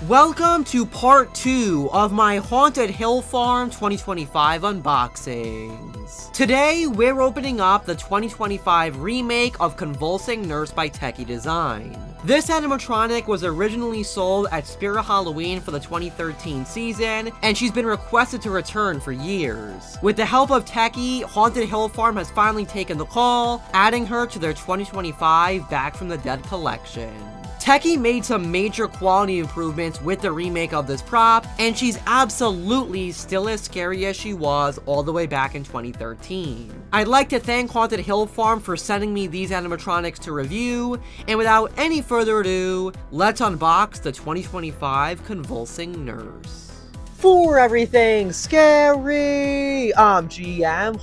Welcome to part 2 of my Haunted Hill Farm 2025 unboxings. Today, we're opening up the 2025 remake of Convulsing Nurse by Tekky Design. This animatronic was originally sold at Spirit Halloween for the 2013 season, and she's been requested to return for years. With the help of Tekky, Haunted Hill Farm has finally taken the call, adding her to their 2025 Back from the Dead collection. Tekky made some major quality improvements with the remake of this prop, and she's absolutely still as scary as she was all the way back in 2013. I'd like to thank Haunted Hill Farm for sending me these animatronics to review, and without any further ado, let's unbox the 2025 Convulsing Nurse. For everything scary, I'm GMHaunts,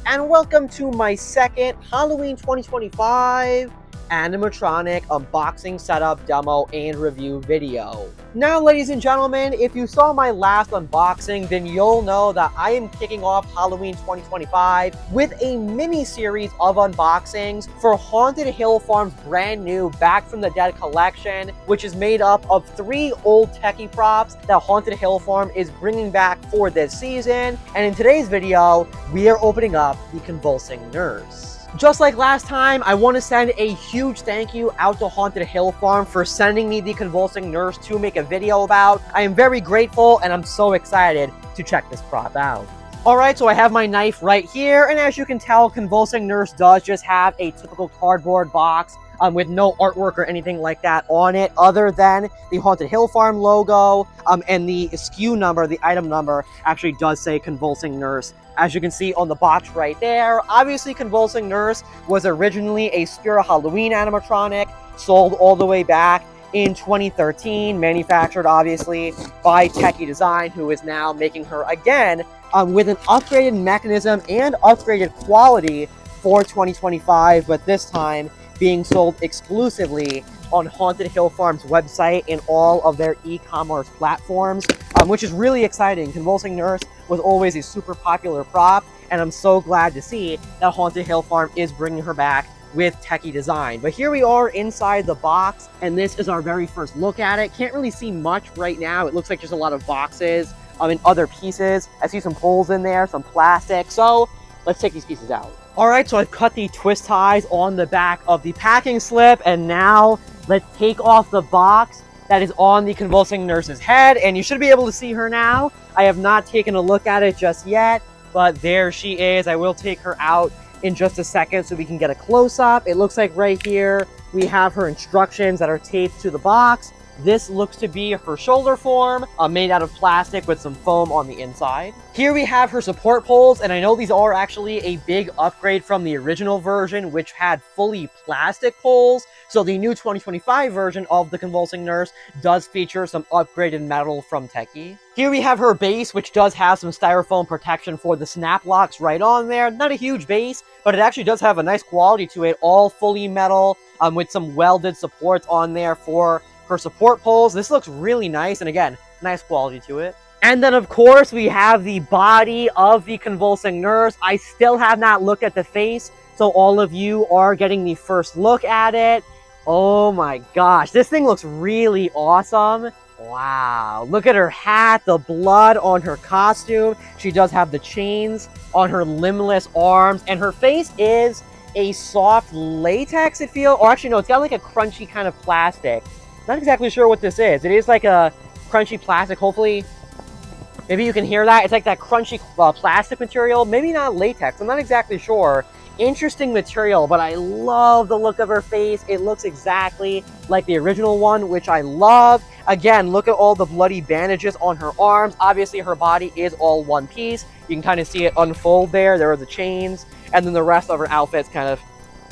and welcome to my second Halloween 2025 animatronic unboxing, setup, demo, and review video. Now, ladies and gentlemen, if you saw my last unboxing, then you'll know that I am kicking off Halloween 2025 with a mini-series of unboxings for Haunted Hill Farm's brand new Back from the Dead collection, which is made up of 3 old Tekky props that Haunted Hill Farm is bringing back for this season. And in today's video, we are opening up the Convulsing Nurse. Just like last time, I want to send a huge thank you out to Haunted Hill Farm for sending me the Convulsing Nurse to make a video about. I am very grateful, and I'm so excited to check this prop out. Alright, so I have my knife right here, and as you can tell, Convulsing Nurse does just have a typical cardboard box with no artwork or anything like that on it, other than the Haunted Hill Farm logo, and the SKU number, the item number, actually does say Convulsing Nurse. As you can see on the box right there, obviously Convulsing Nurse was originally a Spirit Halloween animatronic, sold all the way back in 2013, manufactured obviously by Tekky Design, who is now making her again with an upgraded mechanism and upgraded quality for 2025, but this time being sold exclusively on Haunted Hill Farm's website and all of their e-commerce platforms, which is really exciting. Convulsing Nurse was always a super popular prop, and I'm so glad to see that Haunted Hill Farm is bringing her back with Tekky Design. But here we are inside the box, and this is our very first look at it. Can't really see much right now. It looks like just a lot of boxes and other pieces. I see some holes in there, some plastic, so let's take these pieces out. Alright, so I've cut the twist ties on the back of the packing slip, and now let's take off the box that is on the Convulsing Nurse's head, and you should be able to see her now. I have not taken a look at it just yet, but there she is. I will take her out in just a second so we can get a close-up. It looks like right here we have her instructions that are taped to the box. This looks to be her shoulder form, made out of plastic with some foam on the inside. Here we have her support poles, and I know these are actually a big upgrade from the original version, which had fully plastic poles. So the new 2025 version of the Convulsing Nurse does feature some upgraded metal from Tekky. Here we have her base, which does have some styrofoam protection for the snap locks right on there. Not a huge base, but it actually does have a nice quality to it, all fully metal, with some welded supports on there for her support poles. This looks really nice, and again, nice quality to it. And then, of course, we have the body of the Convulsing Nurse. I still have not looked at the face, so all of you are getting the first look at it. Oh my gosh, this thing looks really awesome. Wow, look at her hat, the blood on her costume. She does have the chains on her limbless arms, and her face is a soft latex, it feels. Or actually, no, it's got like a crunchy kind of plastic. Not exactly sure what this is. It is like a crunchy plastic. Hopefully, maybe you can hear that. It's like that crunchy plastic material. Maybe not latex. I'm not exactly sure. Interesting material, but I love the look of her face. It looks exactly like the original one, which I love. Again, look at all the bloody bandages on her arms. Obviously, her body is all one piece. You can kind of see it unfold there. There are the chains, and then the rest of her outfit's kind of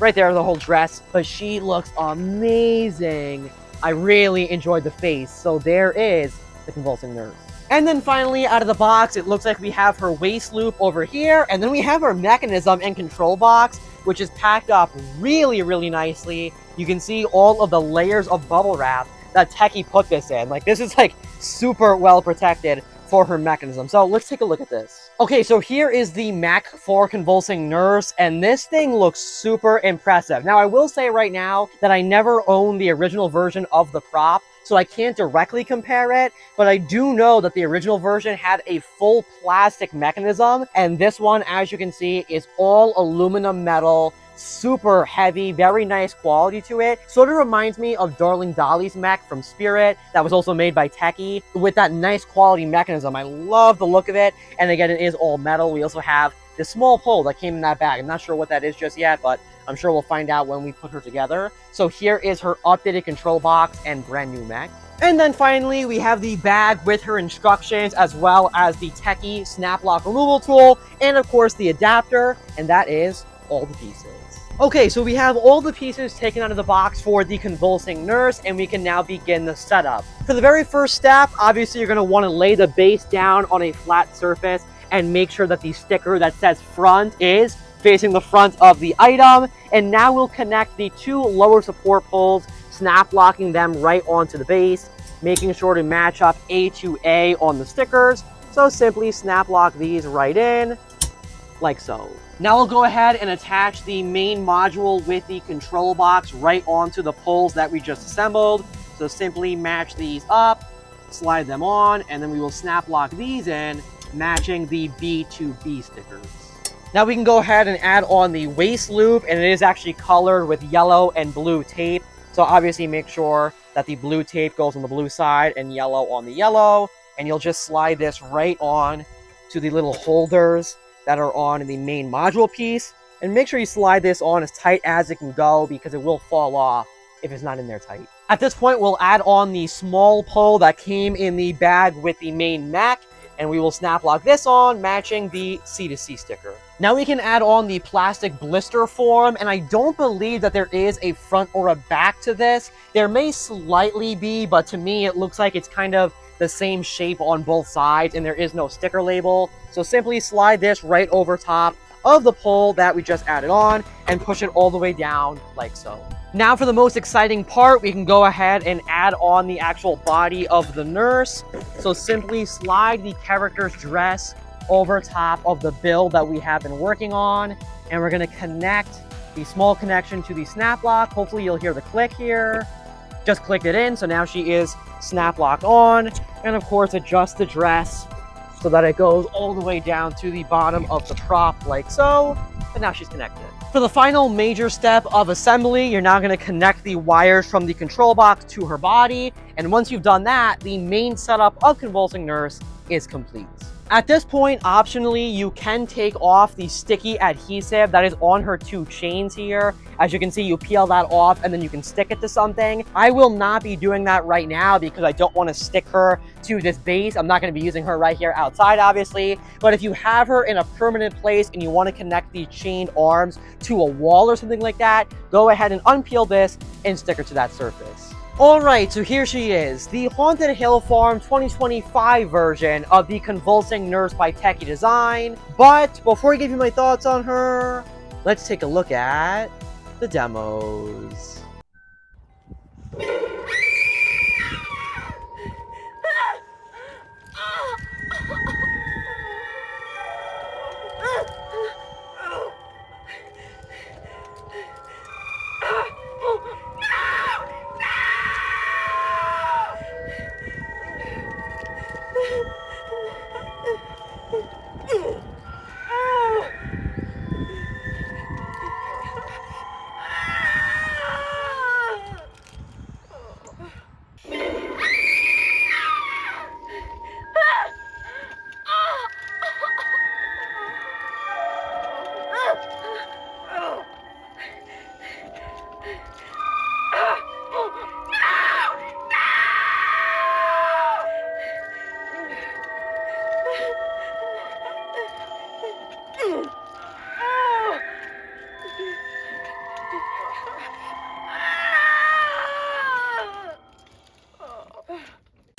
right there, the whole dress. But she looks amazing. I really enjoyed the face. So there is the Convulsing Nurse. And then finally, out of the box, it looks like we have her waist loop over here, and then we have her mechanism and control box, which is packed up really, really nicely. You can see all of the layers of bubble wrap that Tekky put this in. Like, this is like super well protected for her mechanism. So let's take a look at this. Okay, so here is the mech for Convulsing Nurse, and this thing looks super impressive. Now, I will say right now that I never owned the original version of the prop, so I can't directly compare it, but I do know that the original version had a full plastic mechanism, and this one, as you can see, is all aluminum metal, super heavy, very nice quality to it. Sort of reminds me of Darling Dolly's mech from Spirit that was also made by Tekky, with that nice quality mechanism. I love the look of it, and again, it is all metal. We also have this small pole that came in that bag. I'm not sure what that is just yet, but I'm sure we'll find out when we put her together. So here is her updated control box and brand new mech. And then finally, we have the bag with her instructions, as well as the Tekky snap lock removal tool, and of course the adapter, and that is all the pieces. Okay, so we have all the pieces taken out of the box for the Convulsing Nurse, and we can now begin the setup. For the very first step, obviously you're going to want to lay the base down on a flat surface and make sure that the sticker that says front is facing the front of the item. And now we'll connect the two lower support poles, snap locking them right onto the base, making sure to match up A to A on the stickers. So simply snap lock these right in, like so. Now we'll go ahead and attach the main module with the control box right onto the poles that we just assembled. So simply match these up, slide them on, and then we will snap lock these in, matching the B to B stickers. Now we can go ahead and add on the waist loop, and it is actually colored with yellow and blue tape. So obviously make sure that the blue tape goes on the blue side and yellow on the yellow, and you'll just slide this right on to the little holders that are on the main module piece, and make sure you slide this on as tight as it can go because it will fall off if it's not in there tight. At this point, we'll add on the small pole that came in the bag with the main mech, and we will snap lock this on, matching the C to C sticker. Now we can add on the plastic blister form, and I don't believe that there is a front or a back to this. There may slightly be, but to me it looks like it's kind of the same shape on both sides, and there is no sticker label. So simply slide this right over top of the pole that we just added on and push it all the way down like so. Now for the most exciting part, we can go ahead and add on the actual body of the nurse. So simply slide the character's dress over top of the build that we have been working on, and we're going to connect the small connection to the snap lock. Hopefully you'll hear the click here. Just clicked it in, so now she is snap locked on, and of course adjust the dress so that it goes all the way down to the bottom of the prop like so, and now she's connected. For the final major step of assembly, you're now going to connect the wires from the control box to her body, and once you've done that, the main setup of Convulsing Nurse is complete. At this point, optionally, you can take off the sticky adhesive that is on her two chains here. As you can see, you peel that off and then you can stick it to something. I will not be doing that right now because I don't want to stick her to this base. I'm not going to be using her right here outside, obviously. But if you have her in a permanent place and you want to connect the chained arms to a wall or something like that, go ahead and unpeel this and stick her to that surface. Alright, so here she is, the Haunted Hill Farm 2025 version of the Convulsing Nurse by Tekky Design. But before I give you my thoughts on her, let's take a look at the demos.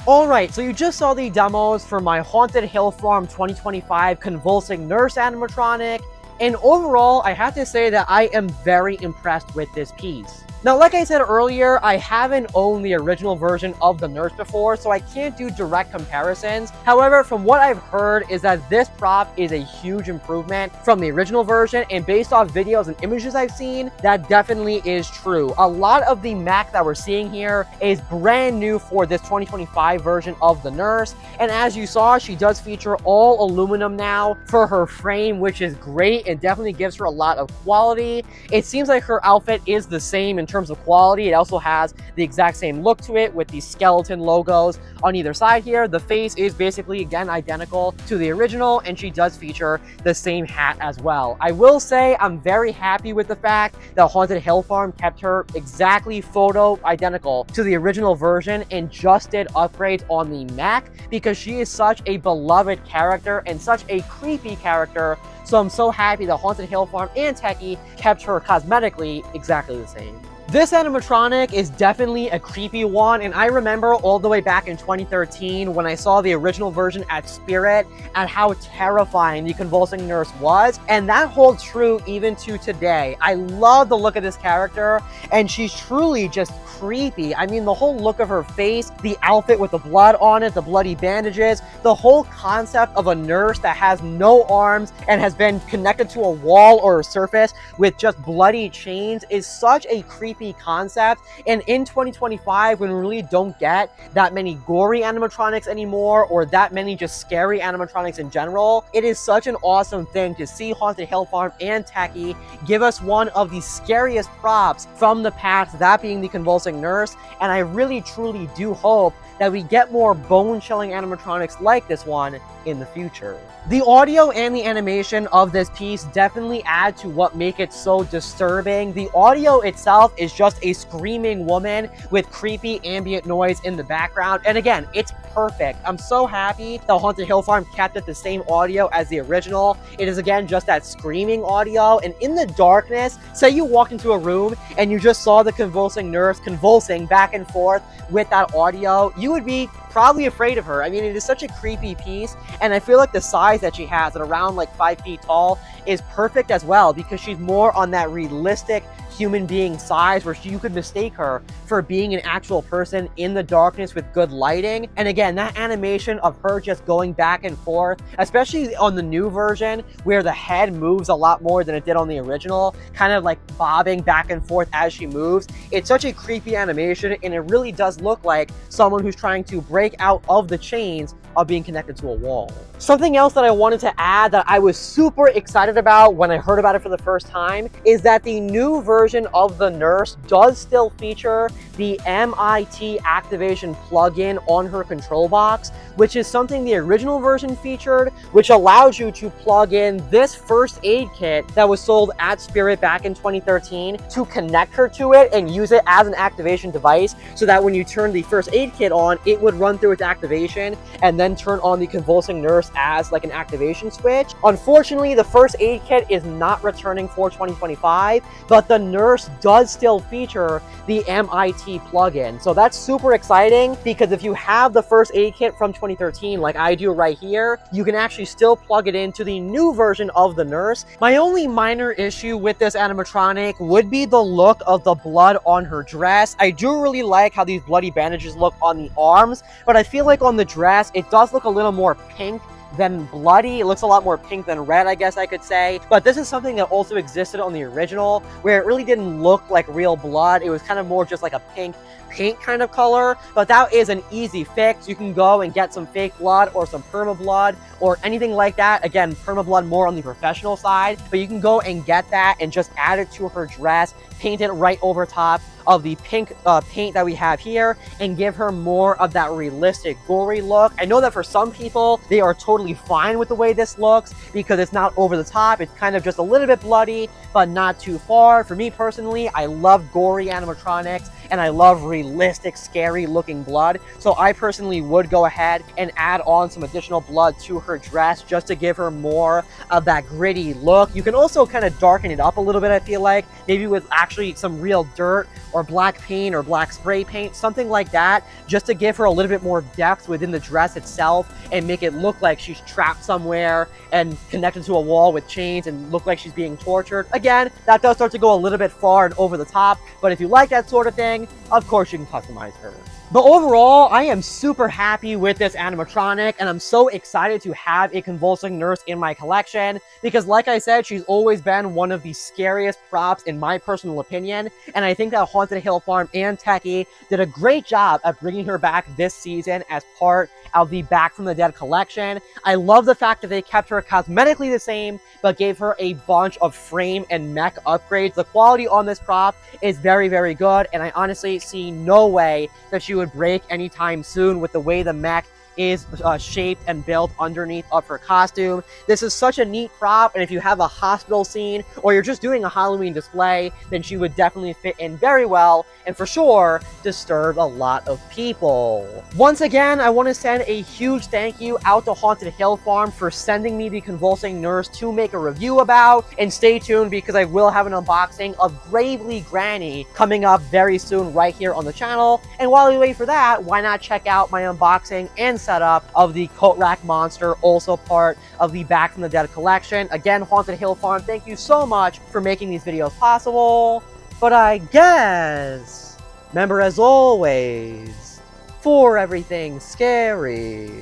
Alright, so you just saw the demos for my Haunted Hill Farm 2025 Convulsing Nurse animatronic, and overall, I have to say that I am very impressed with this piece. Now, like I said earlier, I haven't owned the original version of the nurse before, so I can't do direct comparisons. However, from what I've heard is that this prop is a huge improvement from the original version, and based off videos and images I've seen, that definitely is true. A lot of the mech that we're seeing here is brand new for this 2025 version of the nurse, and as you saw, she does feature all aluminum now for her frame, which is great and definitely gives her a lot of quality. It seems like her outfit is the same in terms of quality. It also has the exact same look to it with these skeleton logos on either side here. The face is basically, again, identical to the original, and she does feature the same hat as well. I will say I'm very happy with the fact that Haunted Hill Farm kept her exactly photo identical to the original version and just did upgrades on the mech, because she is such a beloved character and such a creepy character. So I'm so happy that Haunted Hill Farm and Tekky kept her cosmetically exactly the same. This animatronic is definitely a creepy one, and I remember all the way back in 2013 when I saw the original version at Spirit and how terrifying the Convulsing Nurse was, and that holds true even to today. I love the look of this character, and she's truly just creepy. I mean, the whole look of her face, the outfit with the blood on it, the bloody bandages, the whole concept of a nurse that has no arms and has been connected to a wall or a surface with just bloody chains is such a creepy concept. And in 2025, when we really don't get that many gory animatronics anymore, or that many just scary animatronics in general, it is such an awesome thing to see Haunted Hill Farm and Tekky give us one of the scariest props from the past, that being the Convulsing Nurse. And I really truly do hope that we get more bone-chilling animatronics like this one in the future. The audio and the animation of this piece definitely add to what make it so disturbing. The audio itself is just a screaming woman with creepy ambient noise in the background, and again, it's perfect. I'm so happy that Haunted Hill Farm kept it the same audio as the original. It is, again, just that screaming audio, and in the darkness, say you walked into a room and you just saw the Convulsing Nurse convulsing back and forth with that audio, you would be probably afraid of her. I mean, it is such a creepy piece, and I feel like the size that she has at around like 5 feet tall is perfect as well, because she's more on that realistic human being size where you could mistake her for being an actual person in the darkness with good lighting. And again, that animation of her just going back and forth, especially on the new version where the head moves a lot more than it did on the original, kind of like bobbing back and forth as she moves. It's such a creepy animation, and it really does look like someone who's trying to break out of the chains of being connected to a wall. Something else that I wanted to add that I was super excited about when I heard about it for the first time is that the new version of the nurse does still feature the MIT activation plugin on her control box, which is something the original version featured, which allows you to plug in this first aid kit that was sold at Spirit back in 2013 to connect her to it and use it as an activation device, so that when you turn the first aid kit on, it would run through its activation and then turn on the Convulsing Nurse as like an activation switch. Unfortunately, the first aid kit is not returning for 2025, but the nurse does still feature the MIT plugin. So that's super exciting, because if you have the first aid kit from 2013, like I do right here, you can actually still plug it into the new version of the nurse. My only minor issue with this animatronic would be the look of the blood on her dress. I do really like how these bloody bandages look on the arms, but I feel like on the dress, it does look a little more pink than bloody. It looks a lot more pink than red, I guess I could say. But this is something that also existed on the original, where it really didn't look like real blood. It was kind of more just like a pink paint kind of color, but that is an easy fix. You can go and get some fake blood or some perma blood or anything like that. Again, perma blood more on the professional side, but you can go and get that and just add it to her dress, paint it right over top of the pink paint that we have here, and give her more of that realistic gory look. I know that for some people, they are totally fine with the way this looks because it's not over the top. It's kind of just a little bit bloody, but not too far. For me personally, I love gory animatronics. and I love realistic, scary looking blood. So I personally would go ahead and add on some additional blood to her dress just to give her more of that gritty look. You can also kind of darken it up a little bit, I feel like, maybe with actually some real dirt or black paint or black spray paint, something like that, just to give her a little bit more depth within the dress itself and make it look like she's trapped somewhere and connected to a wall with chains and look like she's being tortured. Again, that does start to go a little bit far and over the top, but if you like that sort of thing, of course you can customize her. But overall, I am super happy with this animatronic, and I'm so excited to have a Convulsing Nurse in my collection, because like I said, she's always been one of the scariest props in my personal opinion, and I think that Haunted Hill Farm and Tekky did a great job at bringing her back this season as part of the Back from the Dead collection. I love the fact that they kept her cosmetically the same, but gave her a bunch of frame and mech upgrades. The quality on this prop is very, very good, and I honestly see no way that she would break anytime soon with the way the mech is shaped and built underneath of her costume. This is such a neat prop, and if you have a hospital scene or you're just doing a Halloween display, then she would definitely fit in very well and for sure disturb a lot of people. Once again, I want to send a huge thank you out to Haunted Hill Farm for sending me the Convulsing Nurse to make a review about, and stay tuned because I will have an unboxing of Gravely Granny coming up very soon right here on the channel. And while we wait for that, why not check out my unboxing and setup of the Coat Rack Monster, also part of the Back from the Dead collection. Again, Haunted Hill Farm, thank you so much for making these videos possible. But I guess, remember as always, for everything scary,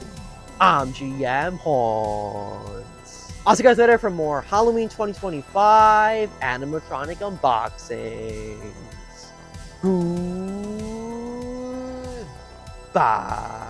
I'm GMHaunts. I'll see you guys later for more Halloween 2025 animatronic unboxings. Goodbye.